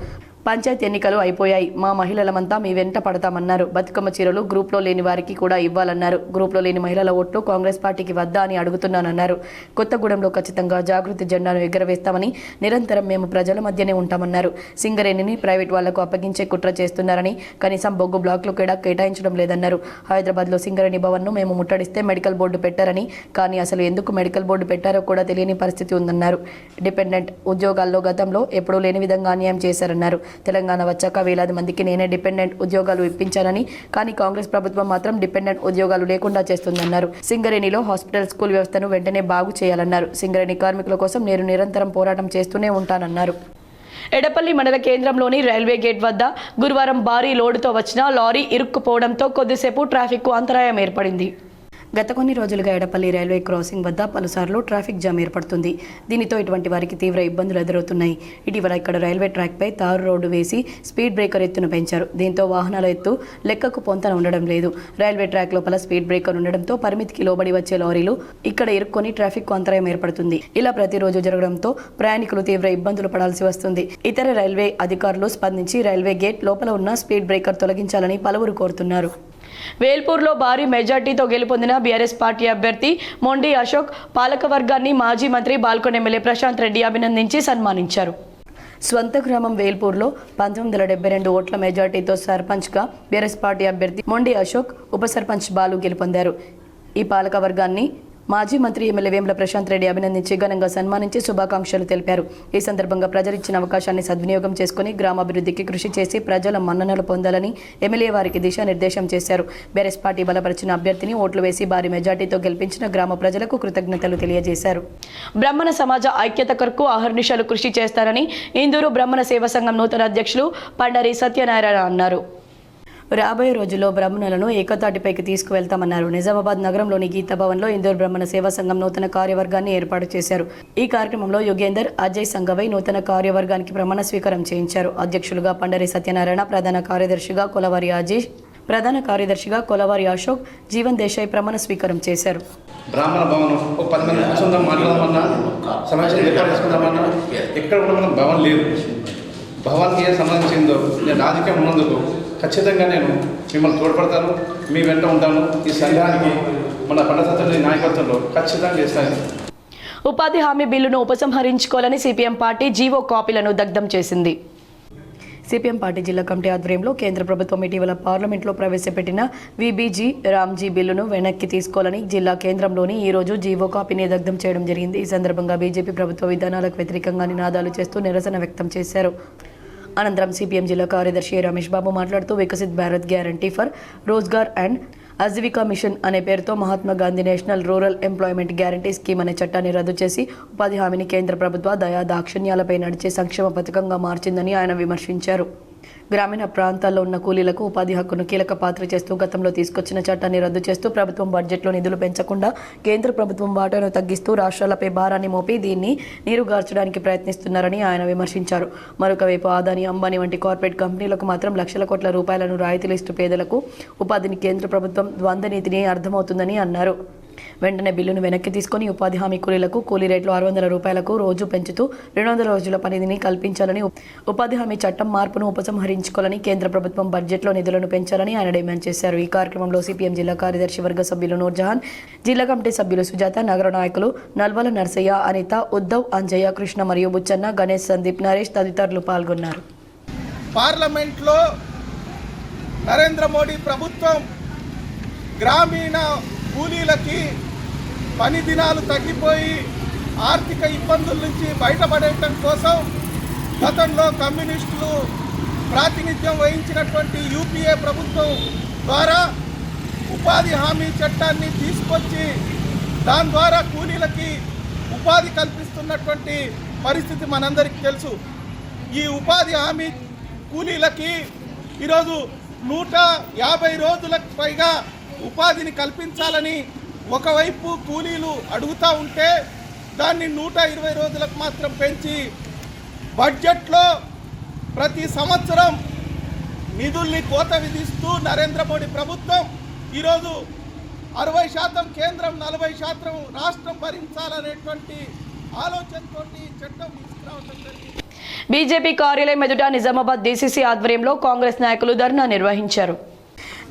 పంచాయతీ ఎన్నికలు అయిపోయాయి, మా మహిళలమంతా మీ వెంట పడతామన్నారు. బతుకమ్మ చీరలు గ్రూప్లో లేని వారికి కూడా ఇవ్వాలన్నారు. గ్రూప్లో లేని మహిళల ఓట్లు కాంగ్రెస్ పార్టీకి వద్దా అని అడుగుతున్నానన్నారు. కొత్తగూడెంలో ఖచ్చితంగా జాగృతి జెండాను ఎగురవేస్తామని, నిరంతరం మేము ప్రజల మధ్యనే ఉంటామన్నారు. సింగరేణిని ప్రైవేట్ వాళ్లకు అప్పగించే కుట్ర చేస్తున్నారని, కనీసం బొగ్గు బ్లాక్లు కూడా కేటాయించడం లేదన్నారు. హైదరాబాద్లో సింగరేణి భవన్ను మేము ముట్టడిస్తే మెడికల్ బోర్డు పెట్టారని, కానీ అసలు ఎందుకు మెడికల్ బోర్డు పెట్టారో కూడా తెలియని పరిస్థితి ఉందన్నారు. డిపెండెంట్ ఉద్యోగాల్లో గతంలో ఎప్పుడూ లేని విధంగా అన్యాయం చేశారన్నారు. తెలంగాణ వచ్చాక వేలాది మందికి నేనే డిపెండెంట్ ఉద్యోగాలు ఇప్పించానని, కానీ కాంగ్రెస్ ప్రభుత్వం మాత్రం డిపెండెంట్ ఉద్యోగాలు లేకుండా చేస్తుందన్నారు. సింగరేణిలో హాస్పిటల్, స్కూల్ వ్యవస్థను వెంటనే బాగు చేయాలన్నారు. సింగరేణి కార్మికుల కోసం నేను నిరంతరం పోరాటం చేస్తూనే ఉంటానన్నారు. ఎడపల్లి మండల కేంద్రంలోని రైల్వే గేట్ వద్ద గురువారం భారీ లోడుతో వచ్చిన లారీ ఇరుక్కుపోవడంతో కొద్దిసేపు ట్రాఫిక్కు అంతరాయం ఏర్పడింది. గత కొన్ని రోజులుగా ఎడపల్లి రైల్వే క్రాసింగ్ వద్ద పలుసార్లు ట్రాఫిక్ జామ్ ఏర్పడుతుంది. దీనితో ఇటువంటి వారికి తీవ్ర ఇబ్బందులు ఎదురవుతున్నాయి. ఇటీవల ఇక్కడ రైల్వే ట్రాక్పై తారు రోడ్డు వేసి స్పీడ్ బ్రేకర్ ఎత్తును పెంచారు. దీంతో వాహనాల ఎత్తు లెక్కకు పొంతన ఉండడం లేదు. రైల్వే ట్రాక్ లోపల స్పీడ్ బ్రేకర్ ఉండడంతో పరిమితికి లోబడి వచ్చే లారీలు ఇక్కడ ఇరుక్కొని ట్రాఫిక్ కు అంతరాయం ఏర్పడుతుంది. ఇలా ప్రతిరోజు జరగడంతో ప్రయాణికులు తీవ్ర ఇబ్బందులు పడాల్సి వస్తుంది. ఇతర రైల్వే అధికారులు స్పందించి రైల్వే గేట్ లోపల ఉన్న స్పీడ్ బ్రేకర్ తొలగించాలని పలువురు కోరుతున్నారు. వేల్పూర్లో భారీ మెజార్టీతో గెలుపొందిన బీఆర్ఎస్ పార్టీ అభ్యర్థి మొండి అశోక్ పాలకవర్గాన్ని మాజీ మంత్రి బాల్కొండ ఎమ్మెల్యే ప్రశాంత్ రెడ్డి అభినందించి సన్మానించారు. స్వంత గ్రామం వేల్పూర్లో 1972 ఓట్ల మెజార్టీతో సర్పంచ్గా బీఆర్ఎస్ పార్టీ అభ్యర్థి మొండి అశోక్, ఉప సర్పంచ్ బాలు గెలుపొందారు. ఈ పాలకవర్గాన్ని మాజీ మంత్రి ఎమ్మెల్యే వేముల ప్రశాంత్ రెడ్డి అభినందించి ఘనంగా సన్మానించి శుభాకాంక్షలు తెలిపారు. ఈ సందర్భంగా ప్రజలిచ్చిన అవకాశాన్ని సద్వినియోగం చేసుకుని గ్రామాభివృద్ధికి కృషి చేసి ప్రజల మన్ననలు పొందాలని ఎమ్మెల్యే వారికి దిశానిర్దేశం చేశారు. బీఆర్ఎస్ పార్టీ బలపరిచిన అభ్యర్థిని ఓట్లు వేసి భారీ మెజార్టీతో గెలిపించిన గ్రామ ప్రజలకు కృతజ్ఞతలు తెలియజేశారు. బ్రాహ్మణ సమాజ ఐక్యత కొరకు అహర్నిశలు కృషి చేస్తారని ఇందూరు బ్రాహ్మణ సేవా సంఘం నూతన అధ్యక్షులు పండరి సత్యనారాయణ అన్నారు. రాబోయే రోజుల్లో బ్రాహ్మణులను ఏకతాటిపైకి తీసుకువెళ్తామన్నారు. నిజామాబాద్ నగరంలోని గీతా భవన్లో ఇందూరు బ్రాహ్మణ సేవా సంఘం నూతన కార్యవర్గాన్ని ఏర్పాటు చేశారు. ఈ కార్యక్రమంలో యోగేందర్, అజయ్ సంగవై నూతన కార్యవర్గానికి ప్రమాణ స్వీకారం చేయించారు. అధ్యక్షులుగా పండరి సత్యనారాయణ, ప్రధాన కార్యదర్శిగా కొలవారి అజేష్, ప్రధాన కార్యదర్శిగా కొలవారి అశోక్, జీవన్ దేశాయ్ ప్రమాణ స్వీకారం చేశారు. బ్రాహ్మణ భవనం ఒక 10 మంది కూర్చుందాం, మాట్లాడదామన్నా, సమావేశం ఏర్పాటు చేసుకుందామన్నా ఎక్కడ కూడా మనకు భవన్ లేదు. భవన్కి ఏం సంబంధించిందో నేను రాజకీయం ఉన్నందుకు ఖచ్చితంగా నేను మిమ్మల్ని తోడ్పడతాను, మీ వెంట ఉంటాను. ఈ సంఘానికి మన పండసత్తుని నాయకత్వంలో ఖచ్చితంగా చేస్తాను. ఉపాధి హామీ బిల్లును ఉపసంహరించుకోవాలని సిపిఎం పార్టీ జీవో కాపీలను దగ్ధం చేసింది. సిపిఎం పార్టీ జిల్లా కమిటీ ఆధ్వర్యంలో కేంద్ర ప్రభుత్వం ఇటీవల పార్లమెంట్లో ప్రవేశపెట్టిన విబీజీ రామ్జీ బిల్లును వెనక్కి తీసుకోవాలని జిల్లా కేంద్రంలోని ఈ రోజు జీవో కాపీని దగ్ధం చేయడం జరిగింది. ఈ సందర్భంగా బీజేపీ ప్రభుత్వ విధానాలకు వ్యతిరేకంగా నినాదాలు చేస్తూ నిరసన వ్యక్తం చేశారు. అనంతరం సిపిఎం జిల్లా కార్యదర్శి రమేష్ బాబు మాట్లాడుతూ Viksit Bharat guarantee for Rozgar and Ajeevika mission అనే పేరుతో Mahatma Gandhi national rural employment guarantee scheme అనే చట్టాన్ని రద్దు చేసి ఉపాధి హామీని కేంద్ర ప్రభుత్వ దయా దాక్షిణ్యాలపై నడిచే సంక్షేమ పథకంగా మార్చిందని ఆయన విమర్శించారు. గ్రామీణ ప్రాంతాల్లో ఉన్న కూలీలకు ఉపాధి హక్కును కీలక పాత్ర చేస్తూ గతంలో తీసుకొచ్చిన చట్టాన్ని రద్దు చేస్తూ ప్రభుత్వం బడ్జెట్లో నిధులు పెంచకుండా కేంద్ర ప్రభుత్వం వాటాను తగ్గిస్తూ రాష్ట్రాలపై భారాన్ని మోపి దీన్ని నీరుగార్చడానికి ప్రయత్నిస్తున్నారని ఆయన విమర్శించారు. మరొక వైపు అదానీ, అంబానీ వంటి కార్పొరేట్ కంపెనీలకు మాత్రం లక్షల కోట్ల రూపాయలను రాయితీలు ఇస్తూ పేదలకు ఉపాధిని కేంద్ర ప్రభుత్వం ద్వంద్వ నీతిని అర్థమవుతుందని అన్నారు. వెంటనే బిల్లును వెనక్కి తీసుకుని ఉపాధి హామీ కూలీలకు కూలీ రేట్లు 600 రూపాయలకు రోజు పెంచుతూ 200 రోజుల పనిని కల్పించాలని, ఉపాధి హామీ చట్టం మార్పును ఉపసంహరించుకోవాలని, కేంద్ర ప్రభుత్వం బడ్జెట్లో నిధులను పెంచాలని ఆయన డిమాండ్ చేశారు. ఈ కార్యక్రమంలో సిపిఎం జిల్లా కార్యదర్శి వర్గ సభ్యులు నూర్జహాన్, జిల్లా కమిటీ సభ్యులు సుజాత, నగర నాయకులు నల్వల నర్సయ్య, అనిత, ఉద్దవ్, అంజయ్య, కృష్ణ మరియు బుచ్చన్న, గణేష్, సందీప్, నరేష్ తదితరులు పాల్గొన్నారు. పార్లమెంట్లో నరేంద్ర మోడీ ప్రభుత్వం గ్రామీణ కూలీలకి పని దినాలు తగ్గిపోయి ఆర్థిక ఇబ్బందుల నుంచి బయటపడటం కోసం గతంలో కమ్యూనిస్టులు ప్రాతినిధ్యం వహించినటువంటి యూపీఏ ప్రభుత్వం ద్వారా ఉపాధి హామీ చట్టాన్ని తీసుకొచ్చి దాని ద్వారా కూలీలకి ఉపాధి కల్పిస్తున్నటువంటి పరిస్థితి మనందరికీ తెలుసు. ఈ ఉపాధి హామీ కూలీలకి ఈరోజు 150 రోజులకు పైగా ఉపాధిని కల్పించాలని ఒకవైపు కూలీలు అడుగుతూ ఉంటే దాన్ని 120 రోజులకు మాత్రం పెంచి బడ్జెట్లో ప్రతి సంవత్సరం నిధుల్ని కోత విధిస్తూ నరేంద్ర మోడీ ప్రభుత్వం ఈరోజు 60% కేంద్రం 40% రాష్ట్రం భరించాలనేటువంటి ఆలోచనతో చట్టం తీసుకురావడం జరిగింది. బీజేపీ కార్యాలయం ఎదుట నిజామాబాద్ డీసీసీ ఆధ్వర్యంలో కాంగ్రెస్ నాయకులు ధర్నా నిర్వహించారు.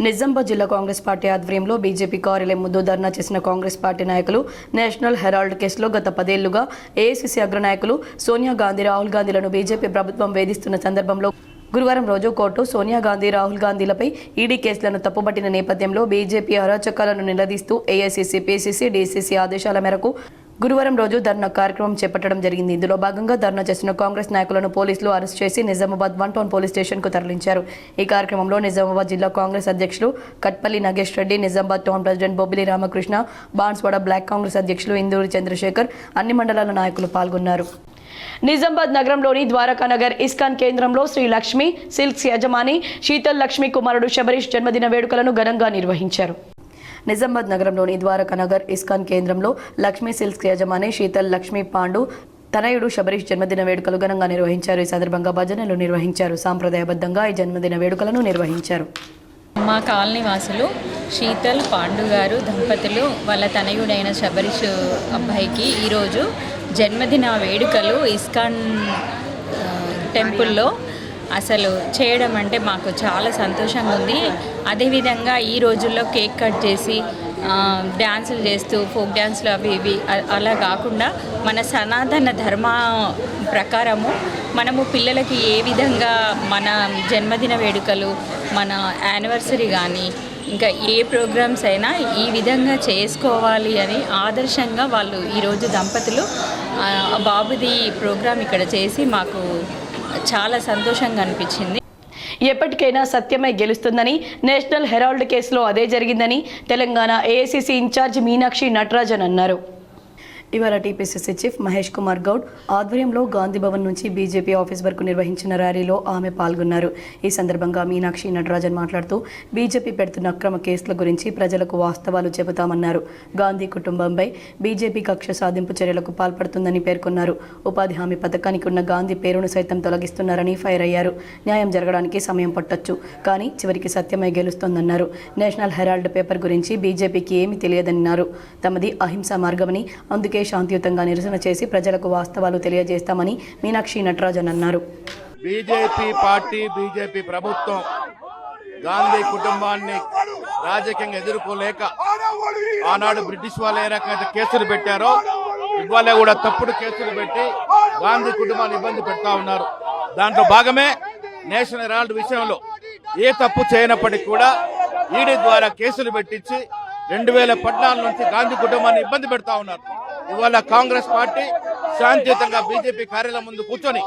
నిజామాబాద్ జిల్లా కాంగ్రెస్ పార్టీ ఆధ్వర్యంలో బీజేపీ కార్యాలయం ముందు ధర్నా చేసిన కాంగ్రెస్ పార్టీ నాయకులు నేషనల్ హెరాల్డ్ కేసులో గత 10 ఏళ్లుగా ఏఐసీసీ అగ్రనాయకులు సోనియా గాంధీ, రాహుల్ గాంధీలను బీజేపీ ప్రభుత్వం వేధిస్తున్న సందర్భంలో గురువారం రోజు కోర్టు సోనియా గాంధీ, రాహుల్ గాంధీలపై ఈడీ కేసులను తప్పుపట్టిన నేపథ్యంలో బీజేపీ అరాచకాలను నిలదీస్తూ ఏఐసీసీ, పీసీసీ, డీసీసీ ఆదేశాల మేరకు గురువారం రోజు ధర్నా కార్యక్రమం చేపట్టడం జరిగింది. ఇందులో భాగంగా ధర్నా చేసిన కాంగ్రెస్ నాయకులను పోలీసులు అరెస్ట్ చేసి నిజామాబాద్ 1 టౌన్ పోలీస్ స్టేషన్కు తరలించారు. ఈ కార్యక్రమంలో నిజామాబాద్ జిల్లా కాంగ్రెస్ అధ్యక్షులు Katpalli Nagesh Reddy, Nizamabad town president Bobbili Ramakrishna, Banswada block Congress అధ్యక్షులు ఇందూరి చంద్రశేఖర్, అన్ని మండలాల నాయకులు పాల్గొన్నారు. నిజామాబాద్ నగరంలోని ద్వారకానగర్ ఇస్కాన్ కేంద్రంలో శ్రీ లక్ష్మి సిల్క్స్ యజమాని శీతల్ లక్ష్మి కుమారుడు శబరీష్ జన్మదిన వేడుకలను ఘనంగా నిర్వహించారు. నిజామాబాద్ నగరంలోని ద్వారకానగర్ ఇస్కాన్ కేంద్రంలో లక్ష్మీ సిల్క్స్ యజమాని శీతల్ లక్ష్మి పాండు తనయుడు శబరీష్ జన్మదిన వేడుకలు ఘనంగా నిర్వహించారు. ఈ సందర్భంగా భజనలు నిర్వహించారు. సాంప్రదాయబద్ధంగా ఈ జన్మదిన వేడుకలను నిర్వహించారు. మా కాలనీ వాసులు శీతల్ పాండు గారు దంపతులు వాళ్ళ తనయుడైన శబరీష్ అబ్బాయికి ఈరోజు జన్మదిన వేడుకలు ఇస్కాన్ టెంపుల్లో అసలు చేయడం అంటే మాకు చాలా సంతోషంగా ఉంది. అదేవిధంగా ఈ రోజుల్లో కేక్ కట్ చేసి డ్యాన్సులు చేస్తూ ఫోక్ డ్యాన్సులు అవి ఇవి అలా కాకుండా మన సనాతన ధర్మ ప్రకారము మనము పిల్లలకి ఏ విధంగా మన జన్మదిన వేడుకలు, మన యానివర్సరీ కానీ ఇంకా ఏ ప్రోగ్రామ్స్ అయినా ఈ విధంగా చేసుకోవాలి అని ఆదర్శంగా వాళ్ళు ఈరోజు దంపతులు ఆ బాబుది ప్రోగ్రాం ఇక్కడ చేసి మాకు చాలా సంతోషంగా అనిపించింది. ఎప్పటికైనా సత్యమే గెలుస్తుందని, నేషనల్ హెరాల్డ్ కేసులో అదే జరిగిందని తెలంగాణ ఏఐసీసీ ఇన్ఛార్జ్ మీనాక్షి నటరాజన్ అన్నారు. ఇవాళ టీపీసీసీ చీఫ్ మహేష్ కుమార్ గౌడ్ ఆధ్వర్యంలో గాంధీ భవన్ నుంచి బీజేపీ ఆఫీస్ వరకు నిర్వహించిన ర్యాలీలో ఆమె పాల్గొన్నారు. ఈ సందర్భంగా మీనాక్షి నటరాజన్ మాట్లాడుతూ బీజేపీ పెడుతున్న అక్రమ కేసుల గురించి ప్రజలకు వాస్తవాలు చెబుతామన్నారు. గాంధీ కుటుంబంపై బీజేపీ కక్ష సాధింపు చర్యలకు పాల్పడుతుందని పేర్కొన్నారు. ఉపాధి హామీ పథకానికి ఉన్న గాంధీ పేరును సైతం తొలగిస్తున్నారని ఫైర్ అయ్యారు. న్యాయం జరగడానికి సమయం పట్టొచ్చు, కానీ చివరికి సత్యమే గెలుస్తోందన్నారు. నేషనల్ హెరాల్డ్ పేపర్ గురించి బీజేపీకి ఏమీ తెలియదన్నారు. తమది అహింసా మార్గమని, అందుకే శాంతియుతంగా నిరసన చేసి ప్రజలకు వాస్తవాలు తెలియజేస్తామని మీనాక్షి నటరాజన్ అన్నారు. బీజేపీ పార్టీ, బీజేపీ ప్రభుత్వం గాంధీ కుటుంబాన్ని రాజకీయంగా ఎదుర్కోలేక ఆనాడు బ్రిటిష్ వాళ్ళు ఏ రకమైన కేసులు పెట్టారో ఇవాళ కూడా తప్పుడు కేసులు పెట్టి గాంధీ కుటుంబాన్ని ఇబ్బంది పెడతా ఉన్నారు. దాంట్లో భాగమే నేషనల్ హెరాల్డ్ విషయంలో ఏ తప్పు చేయనప్పటికీ కూడా ఈడీ ద్వారా కేసులు పెట్టించి 2014 నుంచి గాంధీ కుటుంబాన్ని ఇబ్బంది పెడతా ఉన్నారు. ఇవాళ కాంగ్రెస్ పార్టీ శాంతియుతంగా బీజేపీ కార్యాలయం ముందు కూర్చొని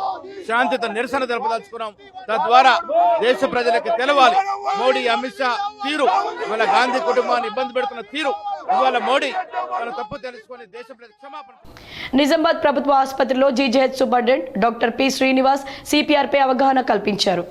శాంతియుత నిరసన తెలుపదలుచుకున్నాం. తద్వారా దేశ ప్రజలకు తెలవాలి మోడీ, అమిత్ షా తీరు, ఇవాళ గాంధీ కుటుంబాన్ని ఇబ్బంది పెడుతున్న తీరు. ఇవాళ మోడీ తన తప్పు తెలుసుకొని దేశ ప్రజలకు క్షమాపణ. నిజామాబాద్ ప్రభుత్వ ఆసుపత్రిలో GGH superintendent doctor P Srinivas సిపిఆర్పై అవగాహన కల్పించారు.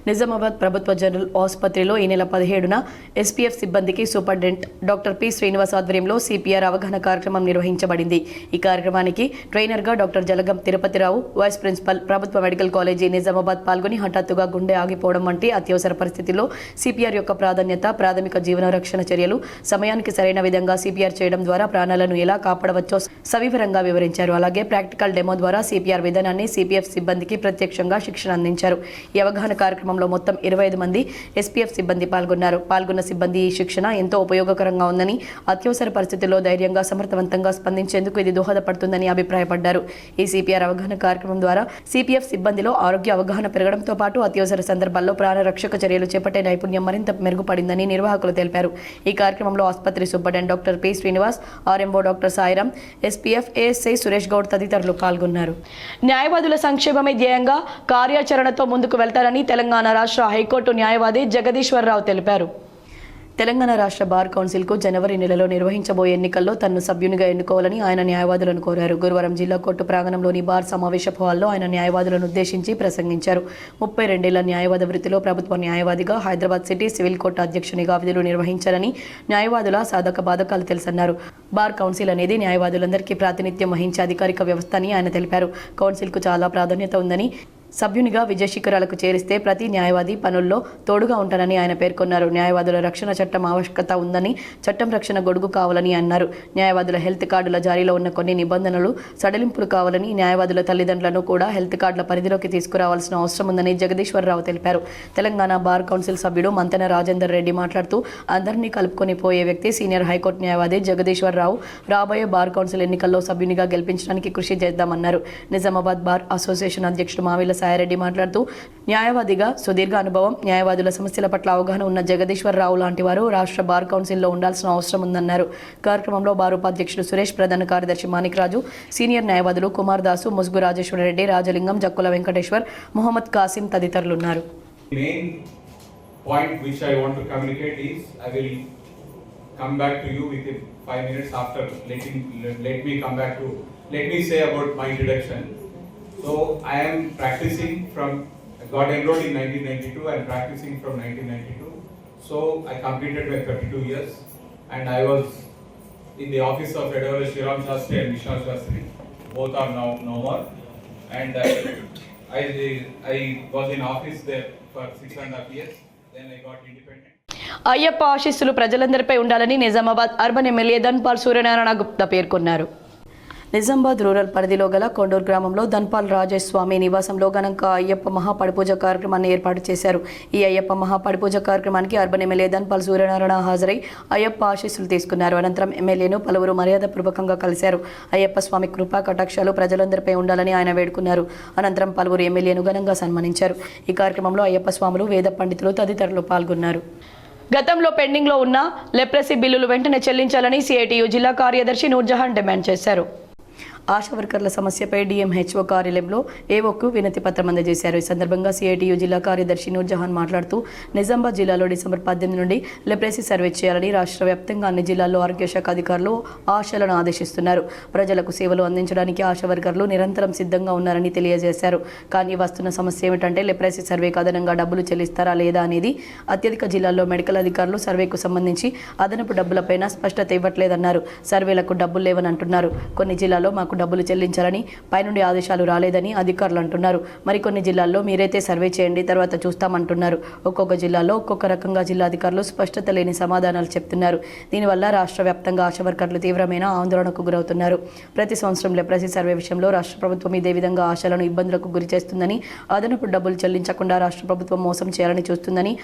నిజామాబాద్ ప్రభుత్వ జనరల్ ఆసుపత్రిలో ఈ నెల 17న ఎస్పీఎఫ్ సిబ్బందికి సూపరింటెండెంట్ డాక్టర్ పి శ్రీనివాస్ ఆధ్వర్యంలో సిపిఆర్ అవగాహన కార్యక్రమం నిర్వహించబడింది. ఈ కార్యక్రమానికి ట్రైనర్గా doctor Jalagam Tirupatirao, vice principal ప్రభుత్వ మెడికల్ కాలేజీ నిజామాబాద్ పాల్గొని హఠాత్తుగా గుండె ఆగిపోవడం వంటి అత్యవసర పరిస్థితిలో సిపిఆర్ యొక్క ప్రాధాన్యత, ప్రాథమిక జీవన రక్షణ చర్యలు, సమయానికి సరైన విధంగా సిపిఆర్ చేయడం ద్వారా ప్రాణాలను ఎలా కాపాడవచ్చో సవివరంగా వివరించారు. అలాగే ప్రాక్టికల్ డెమో ద్వారా సిపిఆర్ విధానాన్ని సిపిఎఫ్ సిబ్బందికి ప్రత్యక్షంగా శిక్షణ అందించారు. ఈ అవగాహన కార్యక్రమంలో మొత్తం 25 మంది ఎస్పీఎఫ్ సిబ్బంది పాల్గొన్నారు. పాల్గొన్న సిబ్బంది ఈ శిక్షణ ఎంతో ఉపయోగకరంగా ఉందని, అత్యవసర పరిస్థితుల్లో ధైర్యంగా సమర్థవంతంగా స్పందించేందుకు ఇది దోహదపడుతుందని అభిప్రాయపడ్డారు. ఈ సిపిఆర్ అవగాహన కార్యక్రమం ద్వారా సిపిఎఫ్ సిబ్బందిలో ఆరోగ్య అవగాహన పెరగడంతో పాటు అత్యవసర సందర్భాల్లో ప్రాణరక్షక చర్యలు చేపట్టే నైపుణ్యం మరింత మెరుగుపడిందని నిర్వాహకులు తెలిపారు. ఈ కార్యక్రమంలో ఆసుపత్రి superintendent doctor P Srinivas, RMO doctor Sairam, SPF ASI Suresh Goud తదితరులు పాల్గొన్నారు. న్యాయవాదుల సంక్షేమమే ధ్యేయంగా కార్యాచరణతో ముందుకు వెళ్తారని తెలంగాణ రాష్ట్ర హైకోర్టు న్యాయవాది జగదీశ్వరరావు తెలిపారు. తెలంగాణ రాష్ట్ర బార్ కౌన్సిల్కు జనవరి నెలలో నిర్వహించబోయే ఎన్నికల్లో తనను సభ్యునిగా ఎన్నుకోవాలని ఆయన న్యాయవాదులను కోరారు. గురువారం జిల్లా కోర్టు ప్రాంగణంలోని బార్ సమావేశపు హాల్లో ఆయన న్యాయవాదులను ఉద్దేశించి ప్రసంగించారు. 32 ఏళ్ల న్యాయవాద వృత్తిలో ప్రభుత్వ న్యాయవాదిగా హైదరాబాద్ సిటీ సివిల్ కోర్టు అధ్యక్షునిగా విధులు నిర్వహించారని, న్యాయవాదుల సాధక బాధకాలు తెలుసన్నారు. బార్ కౌన్సిల్ అనేది న్యాయవాదులందరికీ ప్రాతినిధ్యం వహించే అధికారిక వ్యవస్థ అని ఆయన తెలిపారు. కౌన్సిల్కు చాలా ప్రాధాన్యత ఉందని, సభ్యునిగా విజయశిఖరాలకు చేరిస్తే ప్రతి న్యాయవాది పనుల్లో తోడుగా ఉంటానని ఆయన పేర్కొన్నారు. న్యాయవాదుల రక్షణ చట్టం ఆవశ్యకత ఉందని, చట్టం రక్షణ గొడుగు కావాలని అన్నారు. న్యాయవాదుల హెల్త్ కార్డుల జారీలో ఉన్న కొన్ని నిబంధనలు సడలింపులు కావాలని, న్యాయవాదుల తల్లిదండ్రులను కూడా హెల్త్ కార్డుల పరిధిలోకి తీసుకురావాల్సిన అవసరం ఉందని జగదీశ్వరరావు తెలిపారు. తెలంగాణ బార్ కౌన్సిల్ సభ్యుడు మంతెన రాజేందర్ రెడ్డి మాట్లాడుతూ అందరినీ కలుపుకొని పోయే వ్యక్తి సీనియర్ హైకోర్టు న్యాయవాది జగదీశ్వరరావు. రాబోయే బార్ కౌన్సిల్ ఎన్నికల్లో సభ్యునిగా గెలిపించడానికి కృషి చేద్దామన్నారు. నిజామాబాద్ బార్ అసోసియేషన్ అధ్యక్షుడు మావిల సాయిరెడ్డి మాట్లాడుతూ న్యాయవాదిగా సుదీర్ఘ అనుభవం, న్యాయవాదుల సమస్యల పట్ల అవగాహన ఉన్న జగదీశ్వరరావు లాంటి వారు రాష్ట్ర బార్ కౌన్సిల్లో ఉండాల్సిన అవసరం ఉందన్నారు. కార్యక్రమంలో బార్ ఉపాధ్యక్షుడు సురేష్, ప్రధాన కార్యదర్శి మాణిక్రాజు, సీనియర్ న్యాయవాదులు కుమార్ దాసు, ముసుగు రాజేశ్వరరెడ్డి, రాజలింగం, జక్కుల వెంకటేశ్వర్, మొహమ్మద్ కాసిం తదితరులు ఉన్నారు. Come back to you within 5 minutes after let me say about my introduction. So I am practicing I got enrolled in 1992 and practicing from 1992. So I completed my 32 years and I was in the office of Edward Shriram Shastri and Vishnu Shastri. Both are now no more. And I was in office there for 6.5 years. Then I got independent. Ayyappa ఆశీస్సులు ప్రజలందరిపై ఉండాలని Nizamabad urban MLA Dhanpal Suryanarayana Gupta పేర్కొన్నారు. Nizamabad rural పరిధిలో గల కొండూరు గ్రామంలో ధన్పాల్ రాజేష్ స్వామి నివాసంలో ఘనంగా అయ్యప్ప మహాపడిపూజ కార్యక్రమాన్ని ఏర్పాటు చేశారు. ఈ అయ్యప్ప మహాపడిపూజ కార్యక్రమానికి అర్బన్ ఎమ్మెల్యే ధన్పాల్ సూర్యనారాయణ హాజరై అయ్యప్ప ఆశీస్సులు తీసుకున్నారు. అనంతరం ఎమ్మెల్యేను పలువురు మర్యాదపూర్వకంగా కలిశారు. అయ్యప్ప స్వామి కృపా కటాక్షాలు ప్రజలందరిపై ఉండాలని ఆయన వేడుకున్నారు. అనంతరం పలువురు ఎమ్మెల్యేను ఘనంగా సన్మానించారు. ఈ కార్యక్రమంలో అయ్యప్ప స్వాములు, వేద పండితులు తదితరులు పాల్గొన్నారు. గతంలో పెండింగ్లో ఉన్న లెప్రసీ బిల్లులు వెంటనే చెల్లించాలని సిఐటియు జిల్లా కార్యదర్శి నూర్జహాన్ డిమాండ్ చేశారు. ఆశా వర్కర్ల సమస్యపై డిఎంహెచ్ఓ కార్యాలయంలో ఏఓకు వినతి పత్రం అందజేశారు. ఈ సందర్భంగా సిఐటియు జిల్లా కార్యదర్శి నూర్జహాన్ మాట్లాడుతూ నిజామాబాద్ జిల్లాలో డిసెంబర్ 18 నుండి లెప్రసీ సర్వే చేయాలని రాష్ట్ర వ్యాప్తంగా అన్ని జిల్లాల్లో ఆరోగ్య శాఖ అధికారులు ఆశలను ఆదేశిస్తున్నారు. ప్రజలకు సేవలు అందించడానికి ఆశా వర్కర్లు నిరంతరం సిద్ధంగా ఉన్నారని తెలియజేశారు. కానీ వస్తున్న సమస్య ఏమిటంటే లెప్రసీ సర్వేకు అదనంగా డబ్బులు చెల్లిస్తారా లేదా అనేది. అత్యధిక జిల్లాల్లో మెడికల్ అధికారులు సర్వేకు సంబంధించి అదనపు డబ్బులపైన స్పష్టత ఇవ్వట్లేదన్నారు. సర్వేలకు డబ్బులు లేవని అంటున్నారు. కొన్ని జిల్లాల్లో మాకు డబ్బులు చెల్లించాలని పైనుండి ఆదేశాలు రాలేదని అధికారులు అంటున్నారు. మరికొన్ని జిల్లాల్లో మీరైతే సర్వే చేయండి, తర్వాత చూస్తామంటున్నారు. ఒక్కొక్క జిల్లాలో ఒక్కొక్క రకంగా జిల్లా అధికారులు స్పష్టత లేని సమాధానాలు చెప్తున్నారు. దీనివల్ల రాష్ట్ర వ్యాప్తంగా ఆశా వర్కర్లు తీవ్రమైన ఆందోళనకు గురవుతున్నారు. ప్రతి సంవత్సరం లెప్రసీ సర్వే విషయంలో రాష్ట్ర ప్రభుత్వం ఇదే విధంగా ఆశలను ఇబ్బందులకు గురి చేస్తుందని, అదనపు డబ్బులు చెల్లించకుండా రాష్ట్ర ప్రభుత్వం మోసం చేయాలని చూస్తుందని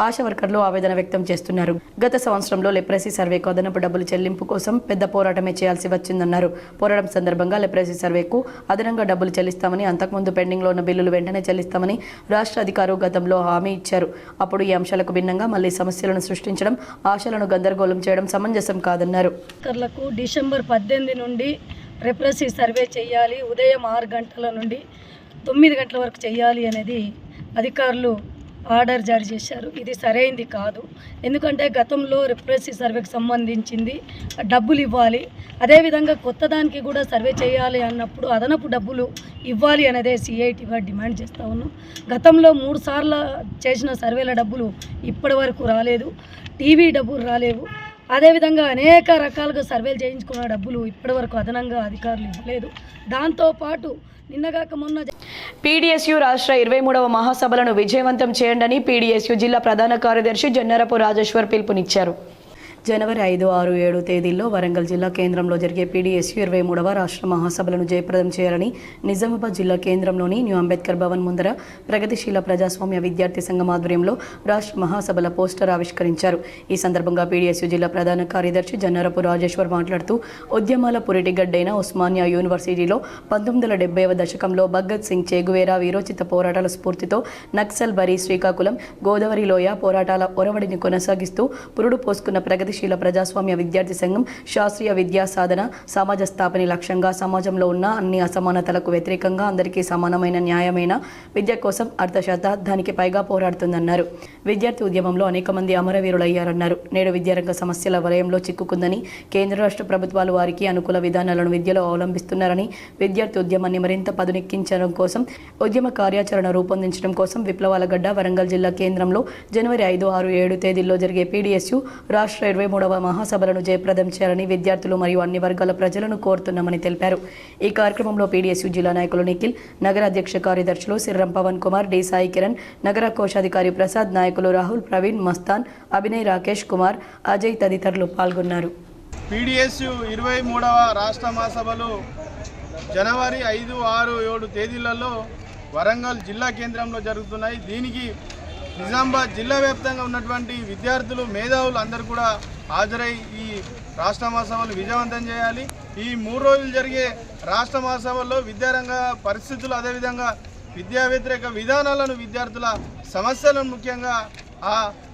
ఆశా వర్కర్లు ఆవేదన వ్యక్తం చేస్తున్నారు. గత సంవత్సరంలో లెప్రసీ సర్వేకు అదనపు డబ్బులు చెల్లింపు కోసం పెద్ద పోరాటమే చేయాల్సి వచ్చిందన్నారు. పోరాటం సందర్భంగా లెప్రసీ సర్వేకు అదనంగా డబ్బులు చెల్లిస్తామని, అంతకుముందు పెండింగ్లో ఉన్న బిల్లులు వెంటనే చెల్లిస్తామని రాష్ట్ర అధికారులు గతంలో హామీ ఇచ్చారు. అప్పుడు ఈ అంశాలకు భిన్నంగా మళ్లీ సమస్యలను సృష్టించడం, ఆశలను గందరగోళం చేయడం సమంజసం కాదన్నారు. డిసెంబర్ 18 నుండి లెప్రసీ సర్వే చేయాలి, ఉదయం 6 గంటల నుండి 9 గంటల వరకు చేయాలి అనేది అధికారులు ఆర్డర్ జారీ చేశారు. ఇది సరైంది కాదు. ఎందుకంటే గతంలో లెప్రసీ సర్వేకి సంబంధించింది డబ్బులు ఇవ్వాలి, అదేవిధంగా కొత్త దానికి కూడా సర్వే చేయాలి అన్నప్పుడు అదనపు డబ్బులు ఇవ్వాలి అనేదే సిఐటిగా డిమాండ్ చేస్తూ ఉన్నాం. గతంలో 3 సార్లు చేసిన సర్వేల డబ్బులు ఇప్పటి వరకు రాలేదు, టీవీ డబ్బులు రాలేవు. అదేవిధంగా అనేక రకాలుగా సర్వేలు చేయించుకున్న డబ్బులు ఇప్పటివరకు అదనంగా అధికారులు ఇవ్వలేదు. దాంతోపాటు నిన్నగాక మొన్న పీడీఎస్యు రాష్ట్ర 23వ మహాసభలను విజయవంతం చేయండి పీడీఎస్యు జిల్లా ప్రధాన కార్యదర్శి జన్నరపు రాజేశ్వర్ పిలుపునిచ్చారు. జనవరి 5, 6, 7 తేదీల్లో వరంగల్ జిల్లా కేంద్రంలో జరిగే పీడీఎస్యు 23వ రాష్ట్ర మహాసభలను జయప్రదం చేయాలని నిజామాబాద్ జిల్లా కేంద్రంలోని న్యూ అంబేద్కర్ భవన్ ముందర ప్రగతిశీల ప్రజాస్వామ్య విద్యార్థి సంఘం ఆధ్వర్యంలో రాష్ట్ర మహాసభల పోస్టర్ ఆవిష్కరించారు. ఈ సందర్భంగా పీడీఎస్యు జిల్లా ప్రధాన కార్యదర్శి జన్నరపు రాజేశ్వర్ మాట్లాడుతూ ఉద్యమాల పురిటిగడ్డైన ఉస్మానియా యూనివర్సిటీలో 1970వ దశకంలో భగత్ సింగ్, చెగువేరా వీరోచిత పోరాటాల స్ఫూర్తితో నక్సల్ బరి, శ్రీకాకుళం, గోదావరి లోయ పోరాటాల ఒరవడిని కొనసాగిస్తూ పురుడు పోసుకున్న ప్రగతిశీల ప్రజాస్వామ్య విద్యార్థి సంఘం శాస్త్రీయ విద్యా సాధన, సమాజ స్థాపన లక్ష్యంగా సమాజంలో ఉన్న అన్ని అసమానతలకు వ్యతిరేకంగా అందరికీ సమానమైన న్యాయమైన విద్య కోసం అర్ధశతాబ్దానికి పైగా పోరాడుతుందన్నారు. విద్యార్థి ఉద్యమంలో అనేక మంది అమరవీరులయ్యారన్నారు. నేడు విద్యారంగ సమస్యల వలయంలో చిక్కుకుందని, కేంద్ర రాష్ట్ర ప్రభుత్వాలు వారికి అనుకూల విధానాలను విద్యలో అవలంబిస్తున్నారని, విద్యార్థి ఉద్యమాన్ని మరింత పదునెక్కించడం కోసం ఉద్యమ కార్యాచరణ రూపొందించడం కోసం విప్లవాల గడ్డ వరంగల్ జిల్లా కేంద్రంలో జనవరి 5, 6, 7 తేదీల్లో జరిగే పీడీఎస్యు రాష్ట్ర 23వ మహాసభలను జయప్రదం చేయాలని విద్యార్థులు మరియు అన్ని వర్గాల ప్రజలను కోరుతున్నామని తెలిపారు. ఈ కార్యక్రమంలో పీడీఎస్యూ జిల్లా నాయకులు నిఖిల్, నగర అధ్యక్ష కార్యదర్శులు సిర్రం పవన్ కుమార్, డి సాయి కిరణ్, నగర కోశాధికారి ప్రసాద్, నాయకులు రాహుల్, ప్రవీణ్, మస్తాన్, అభినయ్, రాకేష్ కుమార్, అజయ్ తదితరులు పాల్గొన్నారు. పీడీఎస్యూ 23వ రాష్ట్ర మహాసభలు జనవరి 5, 6, 7 తేదీలలో వరంగల్ జిల్లా కేంద్రంలో జరుగుతున్నాయి. దీనికి నిజామాబాద్ జిల్లా వ్యాప్తంగా ఉన్నటువంటి విద్యార్థులు, మేధావులు అందరూ కూడా హాజరై ఈ రాష్ట్ర మహాసభలు విజయవంతం చేయాలి. ఈ 3 రోజులు జరిగే రాష్ట్ర మహాసభల్లో విద్యారంగ పరిస్థితులు, అదేవిధంగా విద్యా వ్యతిరేక విధానాలను, విద్యార్థుల సమస్యలను ముఖ్యంగా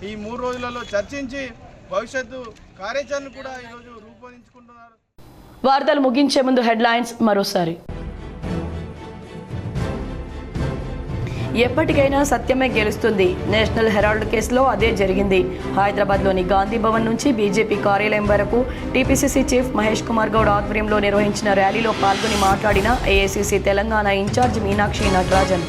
ఈ 3 రోజులలో చర్చించి భవిష్యత్తు కార్యాచరణ కూడా ఈరోజు రూపొందించుకుంటున్నారు. వార్తలు ముగించే ముందు హెడ్లైన్స్ మరోసారి. ఎప్పటికైనా సత్యమే గెలుస్తుంది. నేషనల్ హెరాల్డ్ కేసులో అదే జరిగింది. హైదరాబాద్లోని గాంధీ భవన్ నుంచి బీజేపీ కార్యాలయం వరకు టీపీసీసీ చీఫ్ మహేష్ కుమార్ గౌడ్ ఆధ్వర్యంలో నిర్వహించిన ర్యాలీలో పాల్గొని మాట్లాడిన ఏఐసీసీ తెలంగాణ ఇన్ఛార్జ్ మీనాక్షి నటరాజన్.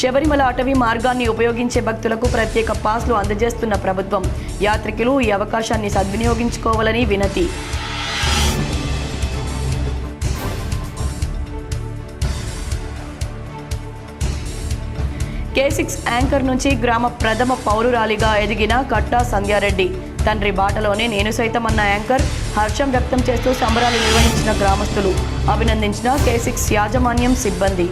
శబరిమల అటవీ మార్గాన్ని ఉపయోగించే భక్తులకు ప్రత్యేక పాస్లు అందజేస్తున్న ప్రభుత్వం. యాత్రికులు ఈ అవకాశాన్ని సద్వినియోగించుకోవాలని వినతి. K6 యాంకర్ నుంచి గ్రామ ప్రథమ పౌరురాలిగా ఎదిగిన కట్టా సంధ్యారెడ్డి. తండ్రి బాటలోనే నేను సైతం అన్న యాంకర్ హర్షం వ్యక్తం చేస్తూ సంబరాలు నిర్వహించిన గ్రామస్తులు. అభినందించిన K6 యాజమాన్యం, సిబ్బంది.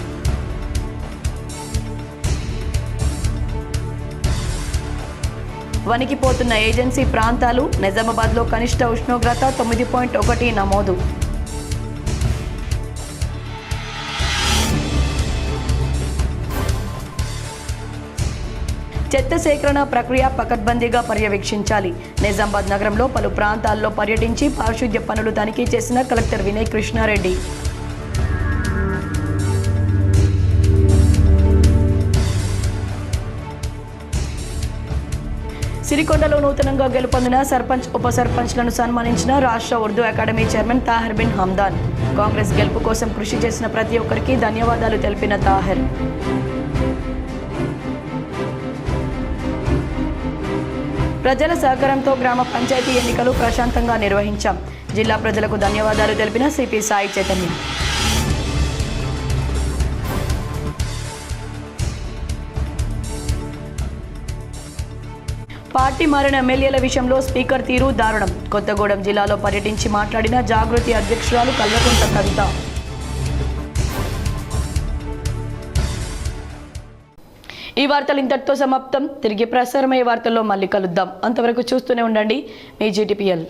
వణికిపోతున్న ఏజెన్సీ ప్రాంతాలు. నిజామాబాద్లో కనిష్ట ఉష్ణోగ్రత 9.1 నమోదు. చెత్త సేకరణ ప్రక్రియ పకడ్బందీగా పర్యవేక్షించాలి. నిజామాబాద్ నగరంలో పలు ప్రాంతాల్లో పర్యటించి పారిశుద్ధ్య పనులు తనిఖీ చేసిన కలెక్టర్ వినయ్ కృష్ణారెడ్డి. సిరికొండలో నూతనంగా గెలుపొందిన సర్పంచ్, ఉప సర్పంచ్లను సన్మానించిన రాష్ట్ర ఉర్దూ అకాడమీ చైర్మన్ తాహిర్ బిన్ హమ్దాన్. కాంగ్రెస్ గెలుపు కోసం కృషి చేసిన ప్రతి ఒక్కరికి ధన్యవాదాలు తెలిపిన తాహిర్. ప్రజల సహకారంతో గ్రామ పంచాయతీ ఎన్నికలు ప్రశాంతంగా నిర్వహించాం. జిల్లా ప్రజలకు ధన్యవాదాలు తెలిపిన సిపి సాయి చైతన్య. పార్టీ మారిన ఎమ్మెల్యేల విషయంలో స్పీకర్ తీరు దారుణం. కొత్తగూడెం జిల్లాలో పర్యటించి మాట్లాడిన జాగృతి అధ్యక్షురాలు కల్వకుంట్ల కవిత. ఈ వార్తలు ఇంతటితో సమాప్తం. తిరిగి ప్రసారమయ్యే వార్తల్లో మళ్ళీ కలుద్దాం. అంతవరకు చూస్తూనే ఉండండి మీ GTPL.